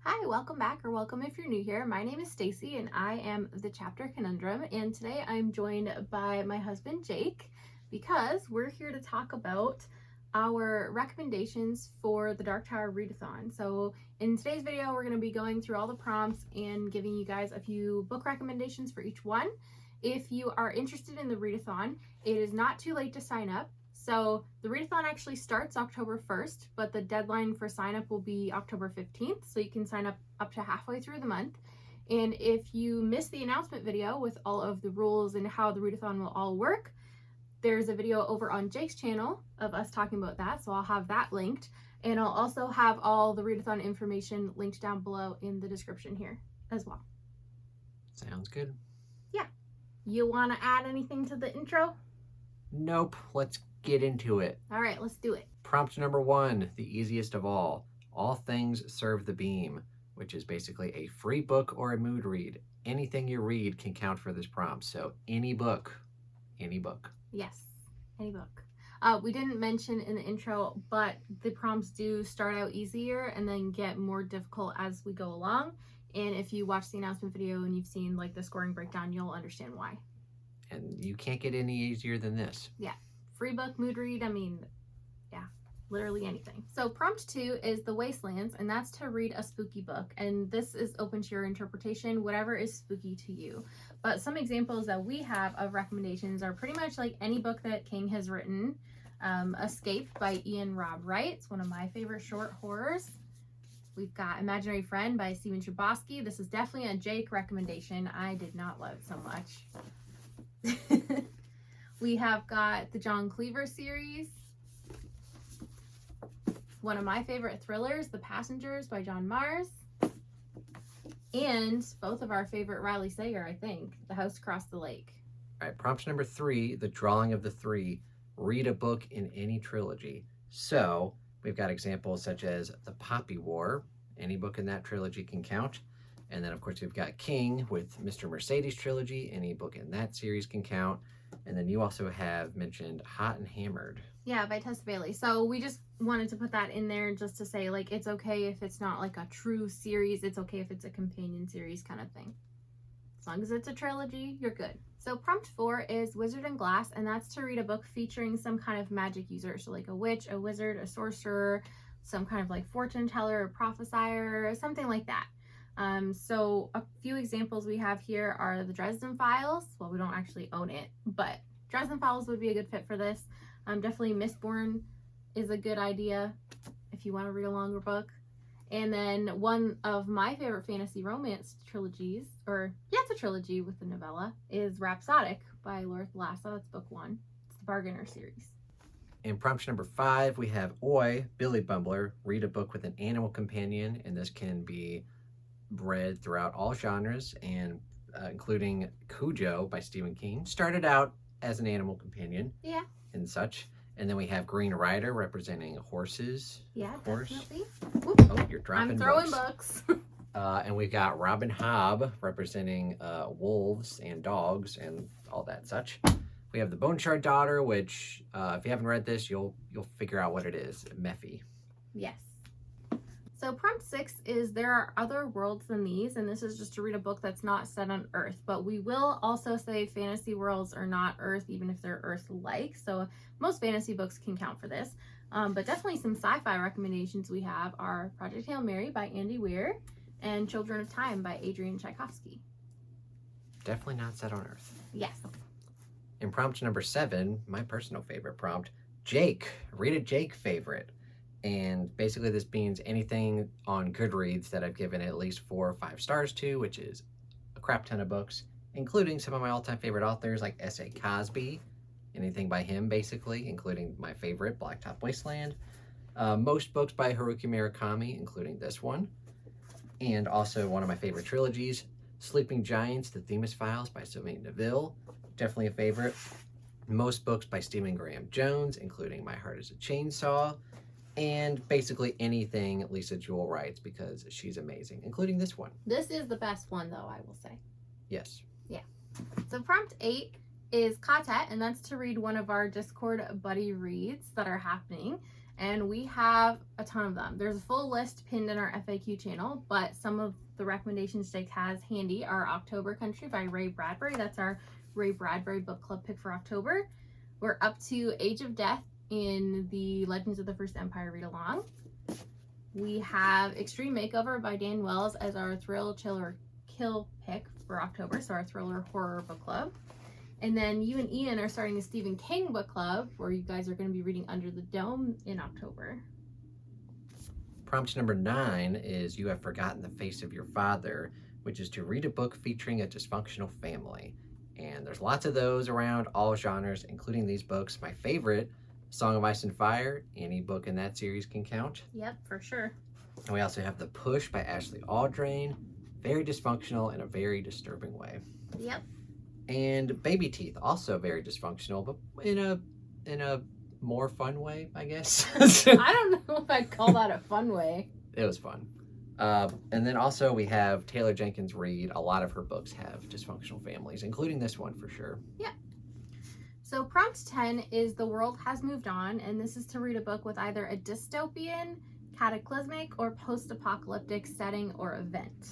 Hi, welcome back, or welcome if you're new here. My name is Stacy and I am the Chapter Conundrum, and today I'm joined by my husband Jake because we're here to talk about our recommendations for the Dark Tower Readathon. So in today's video we're going to be going through all the prompts and giving you guys a few book recommendations for each one. If you are interested in the readathon, it is not too late to sign up. So the readathon actually starts October 1st, but the deadline for sign up will be October 15th. So you can sign up to halfway through the month. And if you missed the announcement video with all of the rules and how the readathon will all work, there's a video over on Jake's channel of us talking about that. So I'll have that linked. And I'll also have all the readathon information linked down below in the description here as well. Sounds good. Yeah. You want to add anything to the intro? Nope. Let's get into it. All right, let's do it. Prompt number 1, the easiest of all. All things serve the beam, which is basically a free book or a mood read. Anything you read can count for this prompt. So any book. Yes, any book. We didn't mention in the intro, but the prompts do start out easier and then get more difficult as we go along. And if you watch the announcement video and you've seen like the scoring breakdown, you'll understand why. And you can't get any easier than this. Yeah. Free book, mood read, yeah, literally anything. So prompt 2 is The Wastelands, and that's to read a spooky book. And this is open to your interpretation, whatever is spooky to you. But some examples that we have of recommendations are pretty much like any book that King has written. Escape by Ian Rob Wright. It's one of my favorite short horrors. We've got Imaginary Friend by Stephen Chbosky. This is definitely a Jake recommendation. I did not love it so much. We have got the John Cleaver series. One of my favorite thrillers, The Passengers by John Mars. And both of our favorite Riley Sager, I think, The House Across the Lake. All right, prompt number 3, the drawing of the 3. Read a book in any trilogy. So we've got examples such as The Poppy War. Any book in that trilogy can count. And then, of course, we've got King with Mr. Mercedes trilogy. Any book in that series can count. And then you also have mentioned Hot and Hammered. Yeah, by Tessa Bailey. So we just wanted to put that in there just to say, like, it's okay if it's not like a true series. It's okay if it's a companion series kind of thing. As long as it's a trilogy, you're good. So prompt 4 is Wizard and Glass, and that's to read a book featuring some kind of magic user. So like a witch, a wizard, a sorcerer, some kind of like fortune teller or prophesier, something like that. So a few examples we have here are the Dresden Files. Well, we don't actually own it, but Dresden Files would be a good fit for this. Definitely Mistborn is a good idea if you want to read a longer book. And then one of my favorite fantasy romance trilogies, it's a trilogy with the novella, is Rhapsodic by Laura Thalassa. That's book 1. It's the Bargainer series. In prompt number 5, we have Oi, Billy Bumbler, read a book with an animal companion, and this can be read throughout all genres, and including Cujo by Stephen King. Started out as an animal companion, yeah, and such. And then we have Green Rider representing horses. Yeah, definitely. Oh, you're dropping I'm throwing books. And we've got Robin Hobb representing wolves and dogs and all that such. We have the Bone Shard Daughter, which if you haven't read this, you'll figure out what it is. Mephi. Yes. So prompt 6 is There Are Other Worlds Than These, and this is just to read a book that's not set on Earth, but we will also say fantasy worlds are not Earth, even if they're Earth-like, so most fantasy books can count for this. But definitely some sci-fi recommendations we have are Project Hail Mary by Andy Weir and Children of Time by Adrian Tchaikovsky. Definitely not set on Earth. Yes. In prompt number 7, my personal favorite prompt, Jake. Read a Jake favorite. And basically this means anything on Goodreads that I've given at least 4 or 5 stars to, which is a crap ton of books, including some of my all-time favorite authors like S.A. Cosby, anything by him basically, including my favorite, Blacktop Wasteland. Most books by Haruki Murakami, including this one. And also one of my favorite trilogies, Sleeping Giants, The Themis Files by Sylvain Neville, definitely a favorite. Most books by Stephen Graham Jones, including My Heart is a Chainsaw. And basically anything Lisa Jewell writes because she's amazing, including this one. This is the best one, though, I will say. Yes. Yeah. So prompt 8 is Katet, and that's to read one of our Discord buddy reads that are happening. and we have a ton of them. There's a full list pinned in our FAQ channel, but some of the recommendations Jake has handy are October Country by Ray Bradbury. That's our Ray Bradbury book club pick for October. We're up to Age of Death in the Legends of the First Empire read along. We have Extreme Makeover by Dan Wells as our Thrill, Chill, or Kill pick for October, so our thriller horror book club. And then you and Ian are starting a Stephen King book club where you guys are going to be reading Under the Dome in October. Prompt number 9 is You Have Forgotten the Face of Your Father, which is to read a book featuring a dysfunctional family. And there's lots of those around all genres, including these books. My favorite, Song of Ice and Fire. Any book in that series can count. Yep, for sure. And we also have The Push by Ashley Aldrain. Very dysfunctional in a very disturbing way. Yep. And Baby Teeth, also very dysfunctional, but in a more fun way, I guess. I don't know if I'd call that a fun way. It was fun. And then also we have Taylor Jenkins Reid. A lot of her books have dysfunctional families, including this one for sure. Yeah. So prompt 10 is The World Has Moved On, and this is to read a book with either a dystopian, cataclysmic, or post-apocalyptic setting or event.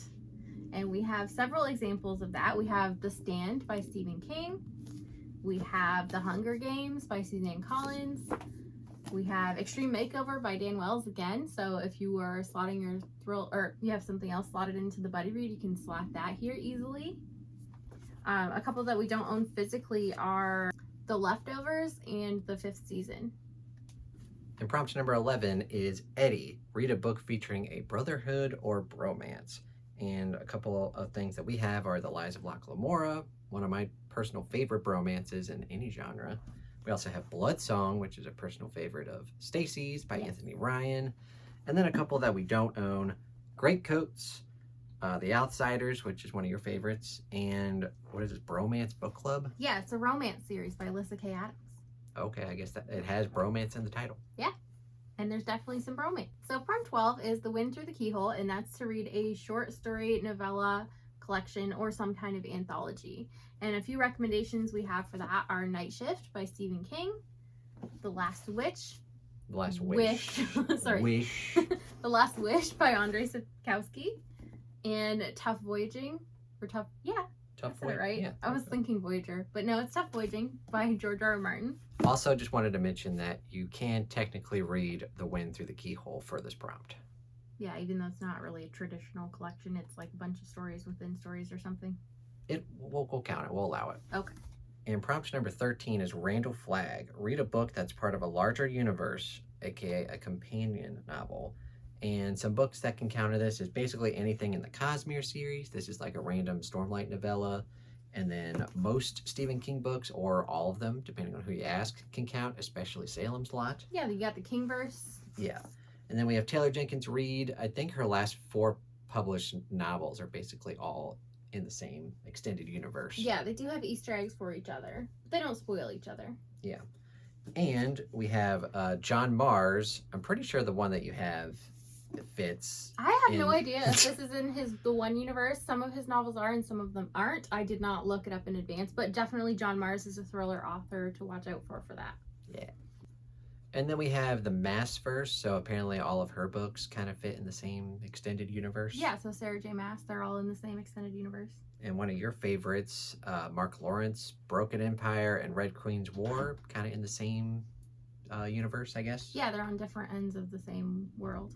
And we have several examples of that. We have The Stand by Stephen King. We have The Hunger Games by Suzanne Collins. We have Extreme Makeover by Dan Wells again. So if you are slotting your thrill, or you have something else slotted into the buddy read, you can slot that here easily. A couple that we don't own physically are The Leftovers and The Fifth Season. And prompt number 11 is Eddie. Read a book featuring a brotherhood or bromance. And a couple of things that we have are The Lies of Locke Lamora, one of my personal favorite bromances in any genre. We also have Blood Song, which is a personal favorite of Stacy's by Anthony Ryan. And then a couple that we don't own, Greatcoats, The Outsiders, which is one of your favorites, and what is this, Bromance Book Club? Yeah, it's a romance series by Alyssa K. Adams. Okay, I guess that it has bromance in the title. Yeah. And there's definitely some bromance. So prompt 12 is The Wind Through the Keyhole, and that's to read a short story, novella, collection, or some kind of anthology. And a few recommendations we have for that are Night Shift by Stephen King, The Last Witch. The Last Wish. Sorry. Wish. The Last Wish by Andrzej Sapkowski, and Tough Voyaging, or Tough, yeah. Tough Voyaging, right? Yeah, I was thinking Voyager, but no, it's Tough Voyaging by George R. R. Martin. Also, just wanted to mention that you can technically read The Wind Through the Keyhole for this prompt. Yeah, even though it's not really a traditional collection, it's like a bunch of stories within stories or something. We'll count it. We'll allow it. Okay. And prompt number 13 is Randall Flagg. Read a book that's part of a larger universe, aka a companion novel. And some books that can counter this is basically anything in the Cosmere series. This is like a random Stormlight novella. And then most Stephen King books, or all of them, depending on who you ask, can count, especially Salem's Lot. Yeah, you got the Kingverse. Yeah. And then we have Taylor Jenkins Reid. I think her last 4 published novels are basically all in the same extended universe. Yeah, they do have Easter eggs for each other. But they don't spoil each other. Yeah. And we have John Mars. I'm pretty sure the one that you have fits. I have no idea if this is in the one universe. Some of his novels are and some of them aren't. I did not look it up in advance, but definitely John Mars is a thriller author to watch out for that. Yeah. And then we have the Massverse, so apparently all of her books kind of fit in the same extended universe. Yeah, so Sarah J. Maas, they're all in the same extended universe. And one of your favorites, Mark Lawrence, Broken Empire and Red Queen's War, kind of in the same universe, I guess. Yeah, they're on different ends of the same world.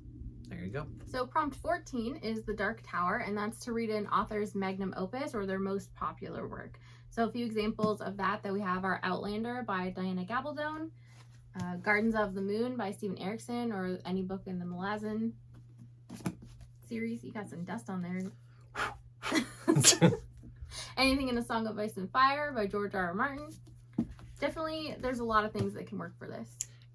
There you go. So prompt 14 is The Dark Tower, and that's to read an author's magnum opus or their most popular work. So a few examples of that we have are Outlander by Diana Gabaldon, Gardens of the Moon by Stephen Erickson, or any book in the Malazan series. You got some dust on there. Anything in A Song of Ice and Fire by George R. R. Martin. Definitely, there's a lot of things that can work for this.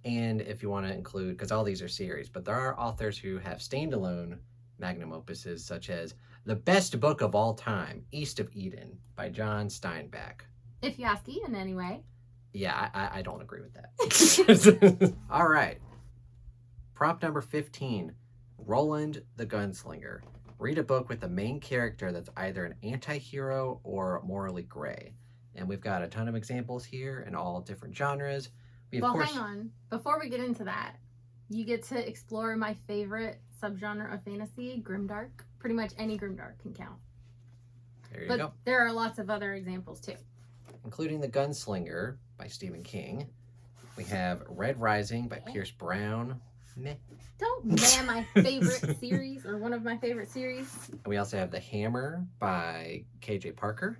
And if you want to include, because all these are series, but there are authors who have standalone magnum opuses, such as The Best Book of All Time, East of Eden by John Steinbeck. If you ask Ian anyway. Yeah, I don't agree with that. All right. Prompt number 15, Roland the Gunslinger. Read a book with the main character that's either an anti-hero or morally gray. And we've got a ton of examples here in all different genres. Hang on. Before we get into that, You get to explore my favorite subgenre of fantasy, grimdark. Pretty much any grimdark can count. There you But go. there are lots of other examples too. Including The Gunslinger by Stephen King. We have Red Rising by Pierce Brown. Meh. Don't ban my favorite series or one of my favorite series. And we also have The Hammer by KJ Parker.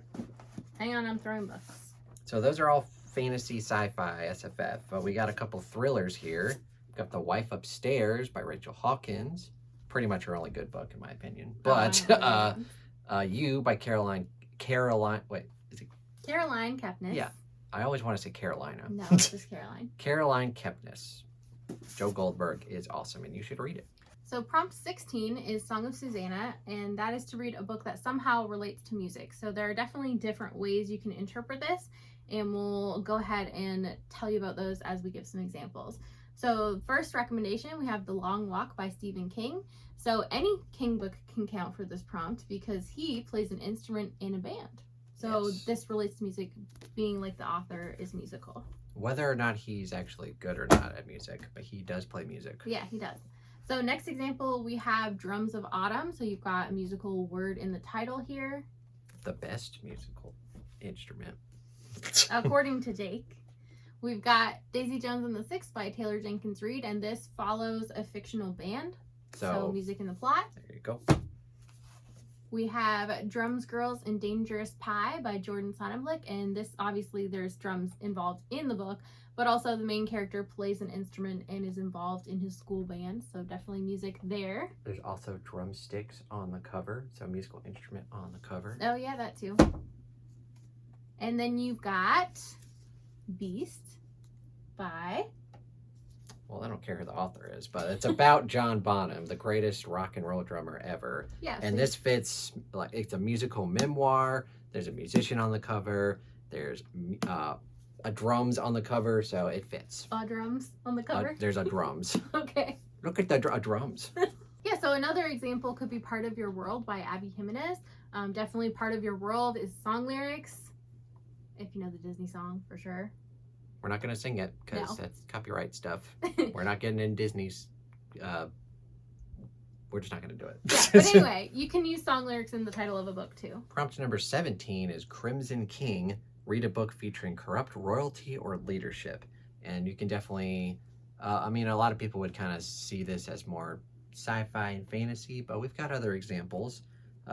Hang on, I'm throwing books. So those are all fantasy, sci-fi, SFF. But we got a couple thrillers here. We've got The Wife Upstairs by Rachel Hawkins. Pretty much her only good book, in my opinion. But You by Caroline, wait, is it? Caroline Kepnes. Yeah, I always want to say Carolina. No, it's just Caroline. Caroline Kepnes. Joe Goldberg is awesome, and you should read it. So prompt 16 is Song of Susanna, and that is to read a book that somehow relates to music. So there are definitely different ways you can interpret this, and we'll go ahead and tell you about those as we give some examples. So first recommendation, we have The Long Walk by Stephen King. So any King book can count for this prompt because he plays an instrument in a band. So Yes. This relates to music, being like the author is musical. Whether or not he's actually good or not at music, but he does play music. Yeah, he does. So next example, we have Drums of Autumn. So you've got a musical word in the title here. The best musical instrument. According to Jake. We've got Daisy Jones and the Six by Taylor Jenkins Reid, and this follows a fictional band. So music in the plot. There you go. We have Drums, Girls, and Dangerous Pie by Jordan Sonnenblick, and this obviously there's drums involved in the book, but also the main character plays an instrument and is involved in his school band, so definitely music there. There's also drumsticks on the cover, so musical instrument on the cover. Oh yeah, that too. And then you've got Beast by... Well, I don't care who the author is, but it's about John Bonham, the greatest rock and roll drummer ever. Yeah. And this fits, like, it's a musical memoir. There's a musician on the cover. There's a drums on the cover, so it fits. Drums on the cover? There's a drums. Okay. Look at the drums. Yeah, so another example could be Part of Your World by Abby Jimenez. Definitely Part of Your World is song lyrics, if you know the Disney song, for sure. We're not going to sing it because No. that's copyright stuff. We're not getting in Disney's. We're just not going to do it. Yeah, but anyway, you can use song lyrics in the title of a book too. Prompt number 17 is Crimson King. Read a book featuring corrupt royalty or leadership. And you can definitely, I mean, a lot of people would kind of see this as more sci-fi and fantasy, but we've got other examples.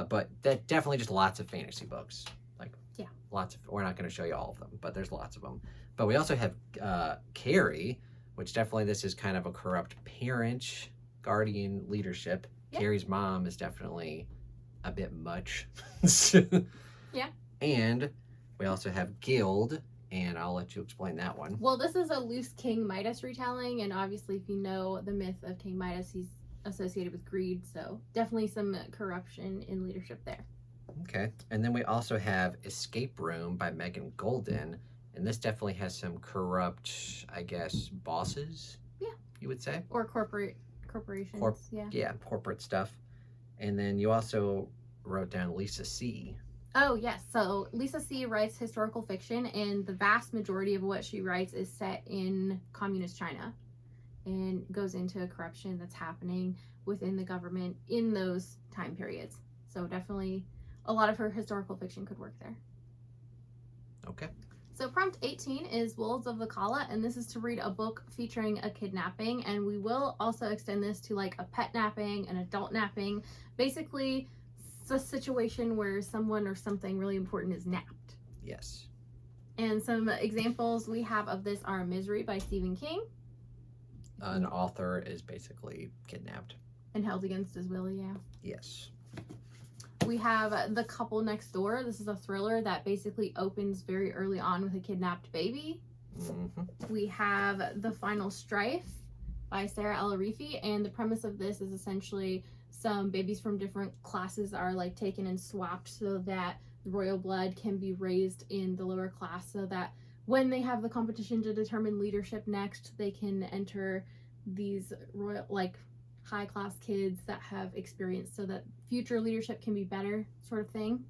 But that definitely just lots of fantasy books. Like, yeah, lots of, we're not going to show you all of them, but there's lots of them. But we also have Carrie, which definitely this is kind of a corrupt parent, guardian leadership. Yeah. Carrie's mom is definitely a bit much. Yeah. And we also have Guild, and I'll let you explain that one. Well, this is a loose King Midas retelling, and obviously if you know the myth of King Midas, he's associated with greed, so definitely some corruption in leadership there. Okay. And then we also have Escape Room by Megan Golden. And this definitely has some corrupt, I guess, bosses. Yeah. You would say? Or corporations. Yeah, corporate stuff. And then you also wrote down Lisa C. Oh, yes. So Lisa C. writes historical fiction, and the vast majority of what she writes is set in communist China and goes into corruption that's happening within the government in those time periods. So definitely a lot of her historical fiction could work there. Okay. So prompt 18 is Wolves of the Kala, and this is to read a book featuring a kidnapping, and we will also extend this to like a pet napping, an adult napping. Basically, it's a situation where someone or something really important is napped. Yes. And some examples we have of this are Misery by Stephen King. An author is basically kidnapped. And held against his will, yeah. Yes. We have The Couple Next Door. This is a thriller that basically opens very early on with a kidnapped baby. Mm-hmm. We have The Final Strife by Sarah El-Arifi, and the premise of this is essentially some babies from different classes are like taken and swapped so that royal blood can be raised in the lower class, so that when they have the competition to determine leadership next, they can enter these royal, like, high class kids that have experience so that future leadership can be better, sort of thing.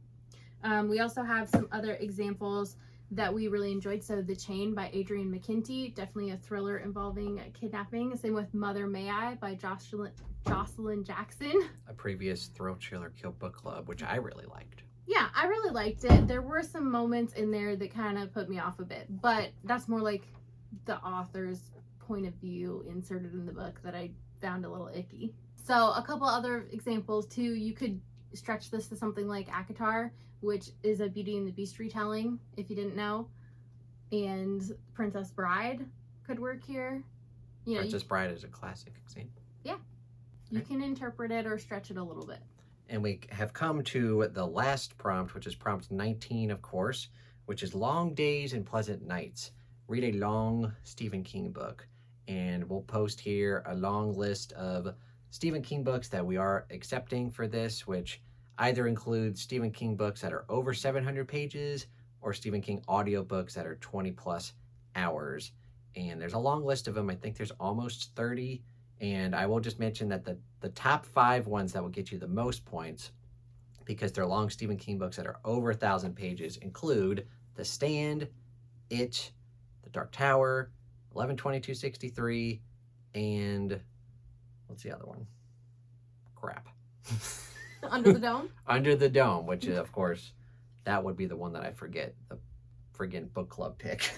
We also have some other examples that we really enjoyed. So The Chain by Adrian McKinty, definitely a thriller involving kidnapping. Same with Mother May I by Jocelyn Jackson. A previous Thrill Chiller Kill book club, which I really liked. Yeah, I really liked it. There were some moments in there that kind of put me off a bit, but that's more like the author's point of view inserted in the book that I found a little icky. So a couple other examples too. You could stretch this to something like ACOTAR, which is a Beauty and the Beast retelling, if you didn't know. And Princess Bride could work here. You know, Princess Bride is a classic example. Yeah. You can interpret it or stretch it a little bit. And we have come to the last prompt, which is prompt 19, of course, which is Long Days and Pleasant Nights. Read a long Stephen King book. And we'll post here a long list of Stephen King books that we are accepting for this, which either includes Stephen King books that are over 700 pages or Stephen King audiobooks that are 20 plus hours. And there's a long list of them. I think there's almost 30. And I will just mention that the top 5 ones that will get you the most points, because they're long Stephen King books that are over 1,000 pages, include The Stand, It, The Dark Tower, 11/22/63, and what's the other one? Crap. Under the Dome? Under the Dome, which is, of course, that would be the one that I forget, the friggin' book club pick.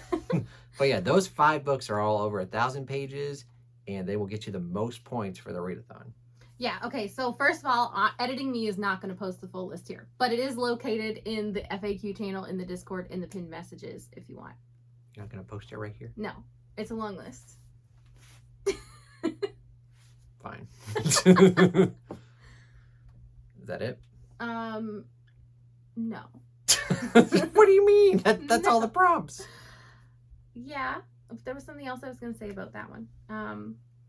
But yeah, those 5 books are all over 1,000 pages, and they will get you the most points for the readathon. Yeah, okay, so first of all, Editing Me is not going to post the full list here, but it is located in the FAQ channel in the Discord in the pinned messages if you want. You're not going to post it right here? No, it's a long list. Fine. Is that it? No. What do you mean? That's all the prompts. Yeah, there was something else I was going to say about that one.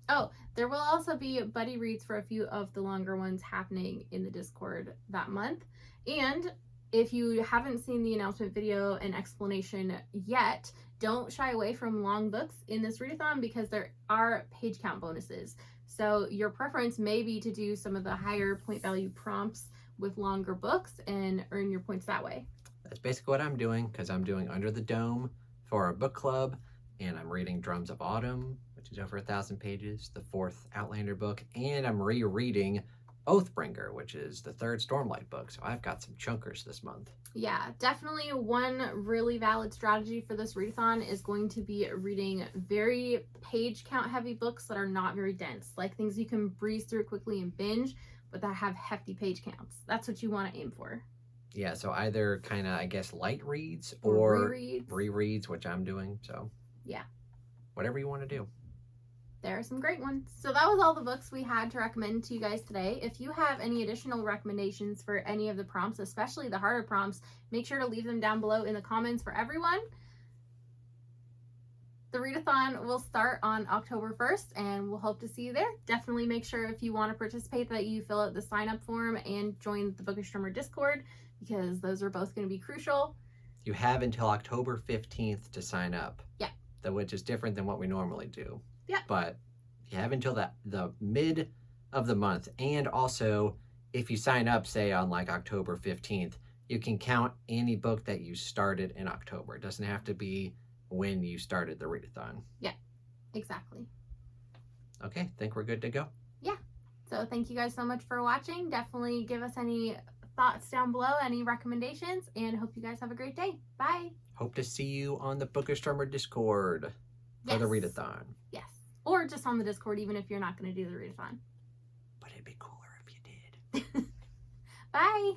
Oh, there will also be buddy reads for a few of the longer ones happening in the Discord that month. And if you haven't seen the announcement video and explanation yet, don't shy away from long books in this readathon because there are page count bonuses. So your preference may be to do some of the higher point value prompts with longer books and earn your points that way. That's basically what I'm doing, because I'm doing Under the Dome for our book club, and I'm reading Drums of Autumn, which is over 1,000 pages, the 4th Outlander book, and I'm rereading Oathbringer, which is the 3rd Stormlight book. So I've got some chunkers this month. Yeah, definitely one really valid strategy for this readathon is going to be reading very page count heavy books that are not very dense, like things you can breeze through quickly and binge, but that have hefty page counts. That's what you want to aim for. Yeah, so either kind of, I guess, light reads or rereads, which I'm doing. So yeah, whatever you want to do. There are some great ones. So that was all the books we had to recommend to you guys today. If you have any additional recommendations for any of the prompts, especially the harder prompts, make sure to leave them down below in the comments for everyone. The readathon will start on October 1st, and we'll hope to see you there. Definitely make sure if you want to participate that you fill out the sign-up form and join the Bookish Drummer Discord, because those are both going to be crucial. You have until October 15th to sign up. Yeah. Which is different than what we normally do. Yeah. But you have until the mid of the month. And also, if you sign up, say, on like October 15th, you can count any book that you started in October. It doesn't have to be when you started the readathon. Yeah, exactly. Okay, think we're good to go? Yeah. So thank you guys so much for watching. Definitely give us any thoughts down below, any recommendations, and hope you guys have a great day. Bye. Hope to see you on the Bookish Drummer Discord for the readathon. Yes. Or just on the Discord, even if you're not going to do the readathon. But it'd be cooler if you did. Bye.